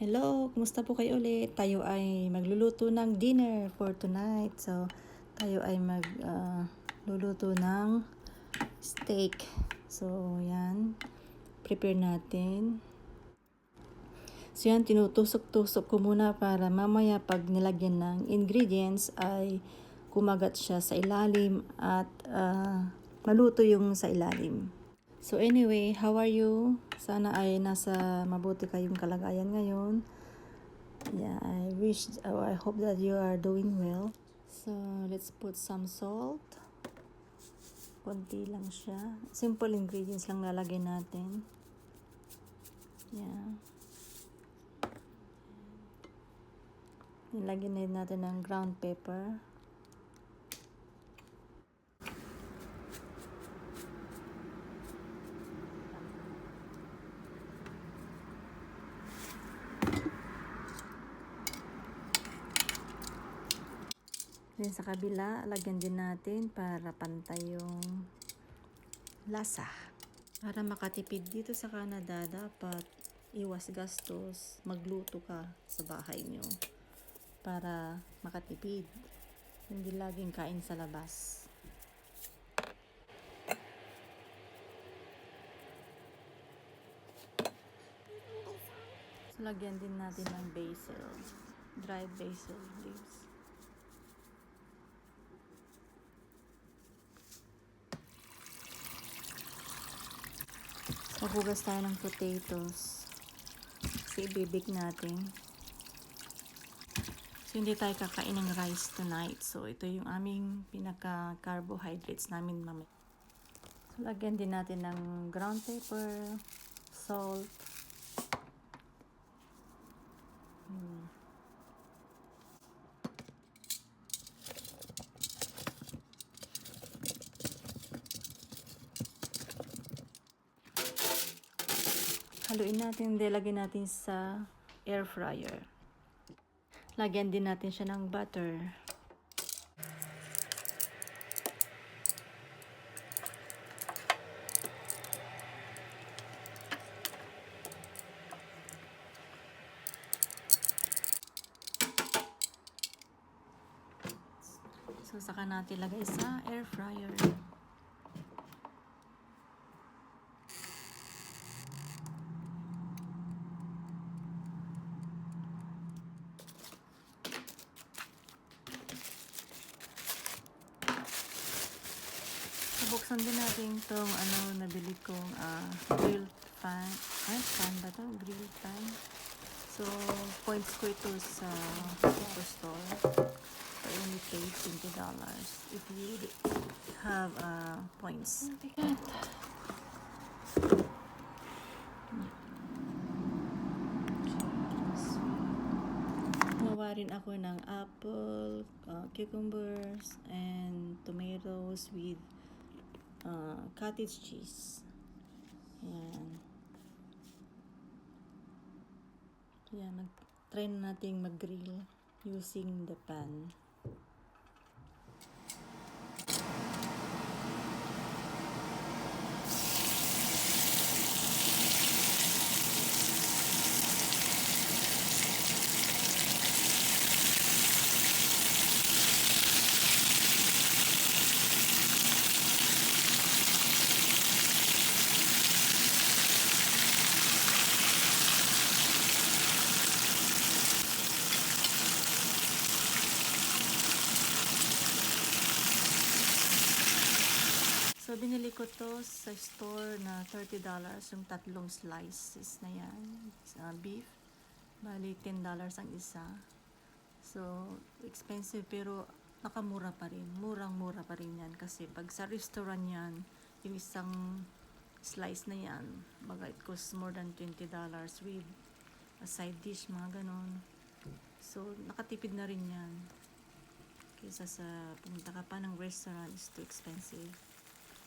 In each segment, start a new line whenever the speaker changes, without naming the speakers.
Hello, kumusta po kayo ulit? Tayo ay magluluto ng dinner for tonight. So, tayo ay magluluto ng steak. So, yan. Prepare natin. So, yan. Tinutusok-tusok ko muna para mamaya pag nilagyan ng ingredients ay kumagat siya sa ilalim at maluto yung sa ilalim. So anyway, how are you? Sana ay nasa mabuti kayong kalagayan ngayon. Yeah, I hope that you are doing well. So let's put some salt. Konti lang siya. Simple ingredients lang lalagay natin. Yeah. Nilagyan din natin ng ground pepper. Then sa kabila, lagyan din natin para pantay yung lasa. Para makatipid dito sa Canada, dapat iwas gastos, magluto ka sa bahay nyo. Para makatipid. Hindi laging kain sa labas. So, lagyan din natin ng basil. Dried basil leaves. Maghugas tayo ng potatoes. Kasi ibibig natin. So, hindi tayo kakain ng rice tonight. So, ito yung aming pinaka-carbohydrates namin mamaya. So, lagyan din natin ng ground pepper, salt. Haluin natin, lagyan natin sa air fryer. Lagyan din natin siya ng butter. So, saka natin lagay sa air fryer. Buksan din natin itong nabili kong grilled pan. Pan ba ito? Grilled pan. So, points ko ito sa store. So, I only paid $20 if you have points. Gumawa rin ako ng apple, cucumbers, and tomatoes with cottage cheese. Ayan. Ayan, try na natin mag-grill using the pan. So, binili ko to sa store na $30 yung tatlong slices na yan. Beef. Bali, $10 ang isa. So, expensive pero nakamura pa rin. Murang-mura pa rin yan. Kasi pag sa restaurant yan, yung isang slice na yan, baga it costs more than $20 with a side dish, mga ganon. So, nakatipid na rin yan. Kaysa sa pumunta ka pa ng restaurant is too expensive.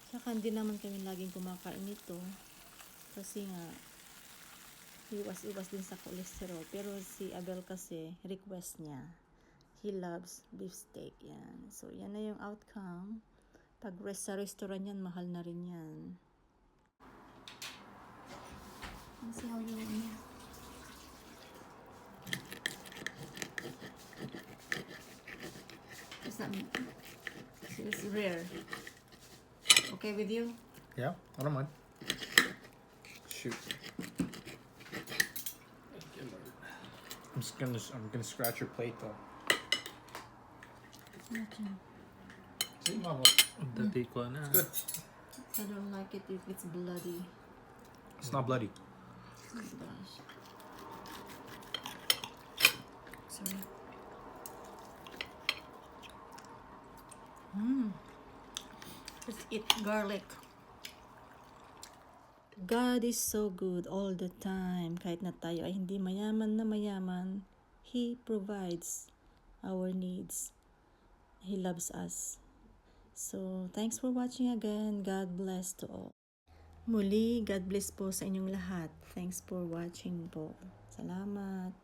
Saka hindi naman kami laging kumakain nito kasi nga iwas-iwas din sa cholesterol. Pero si Abel kasi request niya. He loves beef steak. Yan. So yan na yung outcome. Pag sa restaurant yan, mahal na rin yan. Let's see how you This is rare. Okay with you?
Yeah, I don't mind. Shoot. I'm gonna scratch your plate though. See, Mama.
Ang dati ko na.
It's good.
I don't like it if it's bloody.
It's not bloody.
Oh gosh. Sorry. Just eat garlic. God is so good all the time. Kahit na tayo ay hindi mayaman na mayaman, He provides our needs. He loves us. So, thanks for watching again. God bless to all. Muli, God bless po sa inyong lahat. Thanks for watching po. Salamat.